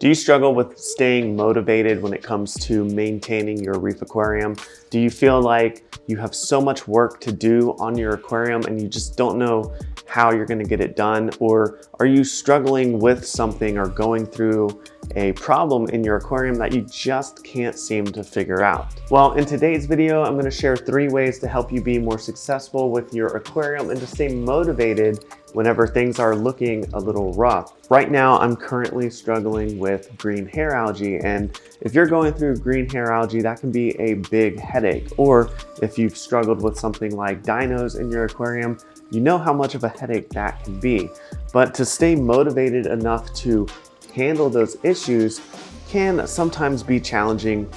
Do you struggle with staying motivated when it comes to maintaining your reef aquarium? Do you feel like you have so much work to do on your aquarium and you just don't know how you're going to get it done? Or are you struggling with something or going through a problem in your aquarium that you just can't seem to figure out? Well, in today's video, I'm going to share 3 ways to help you be more successful with your aquarium and to stay motivated whenever things are looking a little rough. Right now, I'm currently struggling with green hair algae, and if you're going through green hair algae, that can be a big headache. Or if you've struggled with something like dinos in your aquarium, you know how much of a headache that can be. But to stay motivated enough to handle those issues can sometimes be challenging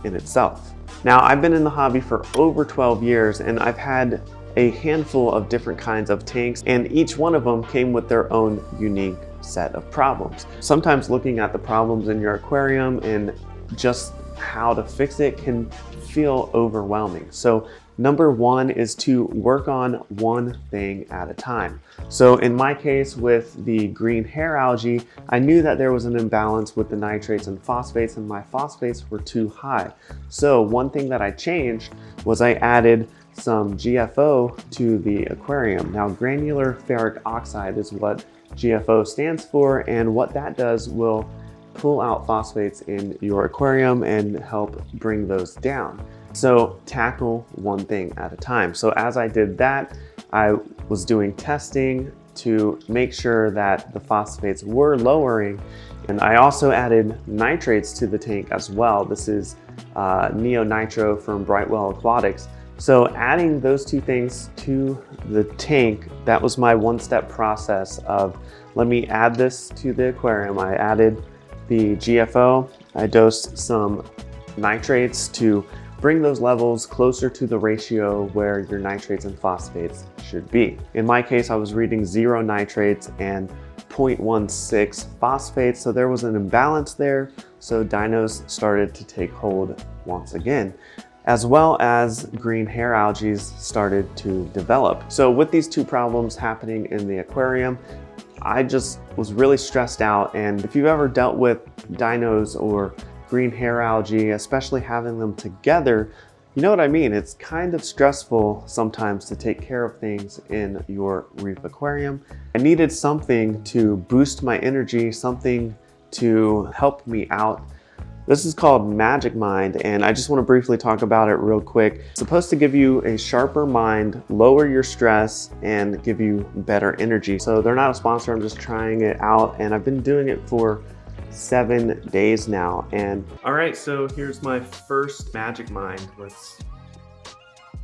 in itself. Now, I've been in the hobby for over 12 years, and I've had a handful of different kinds of tanks, and each one of them came with their own unique set of problems. Sometimes looking at the problems in your aquarium and just how to fix it can feel overwhelming. So number 1 is to work on one thing at a time. So in my case with the green hair algae, I knew that there was an imbalance with the nitrates and phosphates, and my phosphates were too high. So one thing that I changed was I added some GFO to the aquarium. Now, granular ferric oxide is what GFO stands for, and what that does will pull out phosphates in your aquarium and help bring those down. So tackle one thing at a time. So as I did that, I was doing testing to make sure that the phosphates were lowering, and I also added nitrates to the tank as well. This is Neo Nitro from Brightwell Aquatics. So adding those 2 things to the tank, that was my one-step process of, let me add this to the aquarium. I added the GFO, I dosed some nitrates to bring those levels closer to the ratio where your nitrates and phosphates should be. In my case, I was reading 0 nitrates and 0.16 phosphates, so there was an imbalance there. So dinos started to take hold once again, as well as green hair algae started to develop. So with these 2 problems happening in the aquarium, I just was really stressed out. And if you've ever dealt with dinos or green hair algae, especially having them together, you know what I mean. It's kind of stressful sometimes to take care of things in your reef aquarium. I needed something to boost my energy, something to help me out. This is called Magic Mind, and I just want to briefly talk about it real quick. It's supposed to give you a sharper mind, lower your stress, and give you better energy. So they're not a sponsor, I'm just trying it out, and I've been doing it for 7 days now. And all right, so here's my first Magic Mind. Let's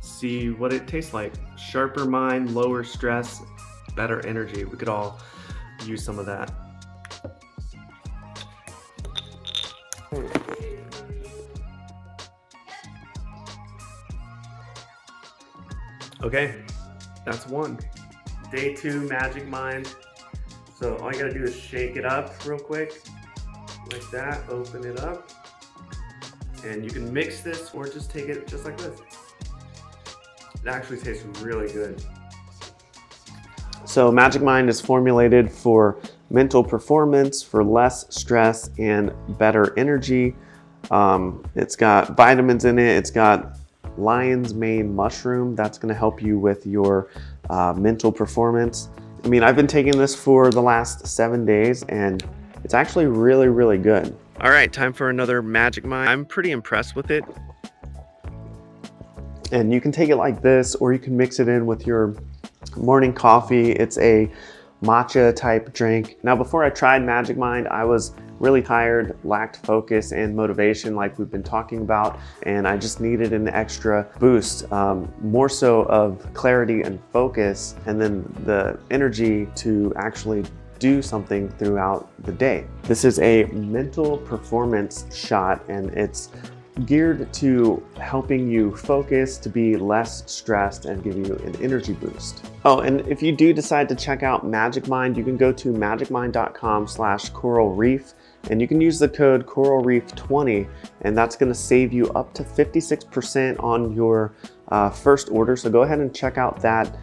see what it tastes like. Sharper mind, lower stress, better energy. We could all use some of that. Okay, that's 1. Day 2 Magic Mind. So all you gotta do is shake it up real quick, like that, open it up. And you can mix this or just take it just like this. It actually tastes really good. So Magic Mind is formulated for mental performance, for less stress and better energy. It's got vitamins in it. It's got lion's mane mushroom. That's going to help you with your mental performance. I mean, I've been taking this for the last 7 days and it's actually really, really good. All right, time for another Magic Mind. I'm pretty impressed with it. And you can take it like this, or you can mix it in with your morning coffee. It's a matcha type drink. Now, before I tried Magic Mind, I was really tired, lacked focus and motivation like we've been talking about, and I just needed an extra boost, more so of clarity and focus, and then the energy to actually do something throughout the day. This is a mental performance shot, and it's geared to helping you focus, to be less stressed, and give you an energy boost. Oh, and if you do decide to check out Magic Mind, you can go to magicmind.com/coralreef, and you can use the code CoralReef20, and that's going to save you up to 56% on your first order. So go ahead and check out that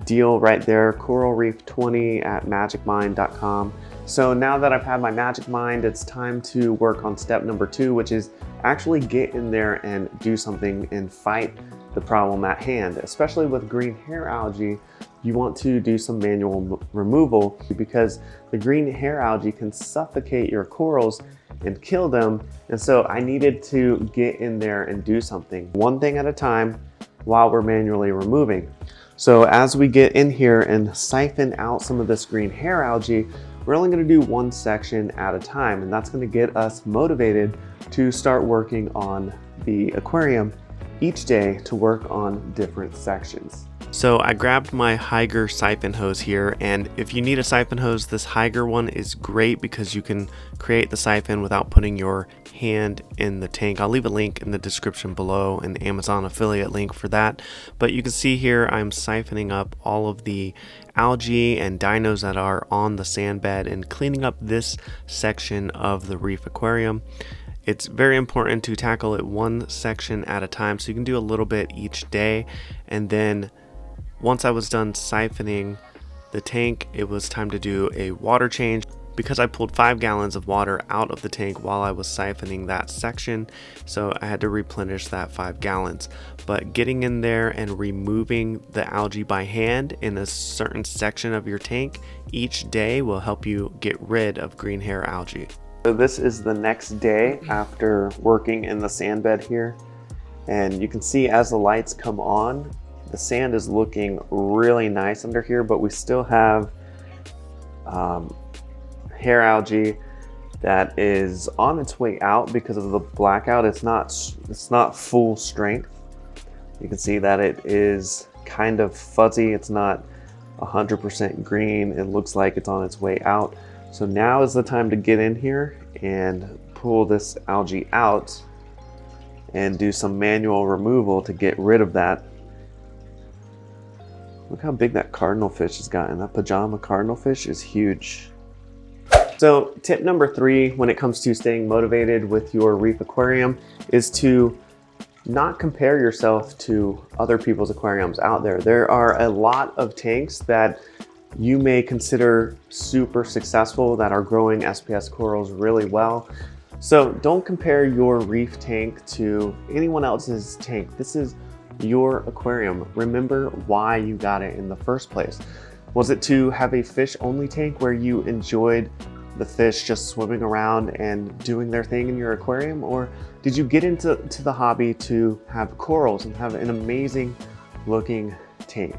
deal right there, CoralReef20 at magicmind.com. So now that I've had my magic mind, it's time to work on step number 2, which is actually get in there and do something and fight the problem at hand. Especially with green hair algae, you want to do some manual removal because the green hair algae can suffocate your corals and kill them. And so I needed to get in there and do something, one thing at a time while we're manually removing. So as we get in here and siphon out some of this green hair algae, we're only going to do one section at a time, and that's going to get us motivated to start working on the aquarium each day to work on different sections. So I grabbed my Hygger siphon hose here, and if you need a siphon hose, this Hygger one is great because you can create the siphon without putting your hand in the tank. I'll leave a link in the description below, an Amazon affiliate link for that. But you can see here I'm siphoning up all of the algae and dinos that are on the sand bed and cleaning up this section of the reef aquarium. It's very important to tackle it one section at a time, so you can do a little bit each day. And then once I was done siphoning the tank, it was time to do a water change because I pulled 5 gallons of water out of the tank while I was siphoning that section, so I had to replenish that 5 gallons. But getting in there and removing the algae by hand in a certain section of your tank each day will help you get rid of green hair algae. So this is the next day after working in the sand bed here, and you can see as the lights come on, the sand is looking really nice under here, but we still have hair algae that is on its way out because of the blackout. It's not full strength. You can see that it is kind of fuzzy. It's not 100% green. It looks like it's on its way out. So now is the time to get in here and pull this algae out and do some manual removal to get rid of that. Look how big that cardinal fish has gotten. That pajama cardinal fish is huge. So tip number 3 when it comes to staying motivated with your reef aquarium is to not compare yourself to other people's aquariums out there. There are a lot of tanks that you may consider super successful that are growing SPS corals really well. So don't compare your reef tank to anyone else's tank. This is your aquarium. Remember why you got it in the first place. Was it to have a fish only tank where you enjoyed the fish just swimming around and doing their thing in your aquarium? Or did you get into the hobby to have corals and have an amazing looking tank?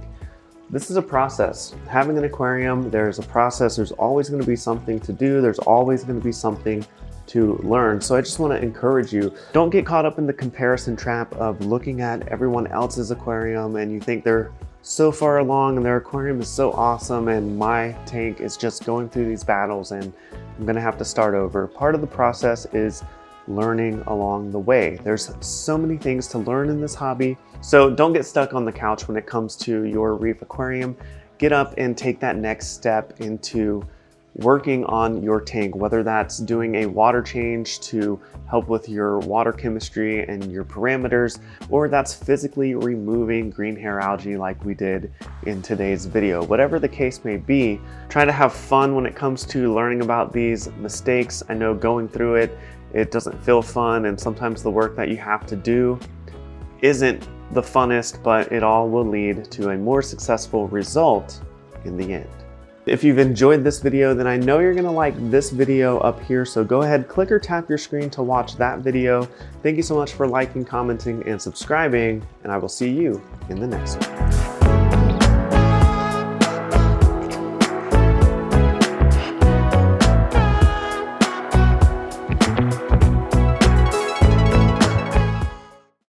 This is a process. Having an aquarium, there's a process. There's always going to be something to do. There's always going to be something to learn. So I just want to encourage you, don't get caught up in the comparison trap of looking at everyone else's aquarium and you think they're so far along and their aquarium is so awesome and my tank is just going through these battles and I'm going to have to start over. Part of the process is learning along the way. There's so many things to learn in this hobby. So don't get stuck on the couch when it comes to your reef aquarium. Get up and take that next step into working on your tank, whether that's doing a water change to help with your water chemistry and your parameters, or that's physically removing green hair algae like we did in today's video. Whatever the case may be, try to have fun when it comes to learning about these mistakes. I know going through it, it doesn't feel fun, and sometimes the work that you have to do isn't the funnest, but it all will lead to a more successful result in the end. If you've enjoyed this video, then I know you're gonna like this video up here, so go ahead, click or tap your screen to watch that video. Thank you so much for liking, commenting, and subscribing, and I will see you in the next one.